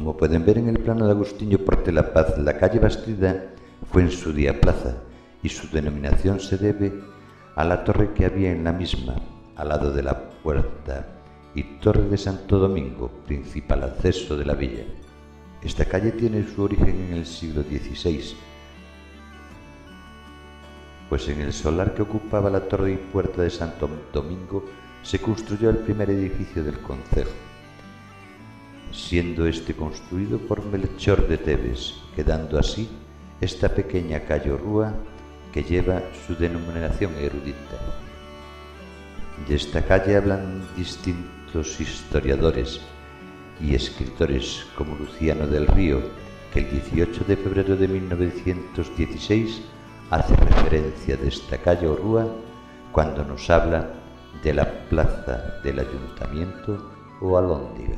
Como pueden ver en el plano de Agustinho Porte La Paz, la calle Bastida fue en su día plaza y su denominación se debe a la torre que había en la misma, al lado de la puerta, y Torre de Santo Domingo, principal acceso de la villa. Esta calle tiene su origen en el siglo XVI, pues en el solar que ocupaba la torre y puerta de Santo Domingo se construyó el primer edificio del concejo, siendo este construido por Melchor de Tebes, quedando así esta pequeña calle o rúa que lleva su denominación erudita. De esta calle hablan distintos historiadores y escritores como Luciano del Río, que el 18 de febrero de 1916 hace referencia de esta calle o rúa cuando nos habla de la plaza del ayuntamiento o alhóndiga.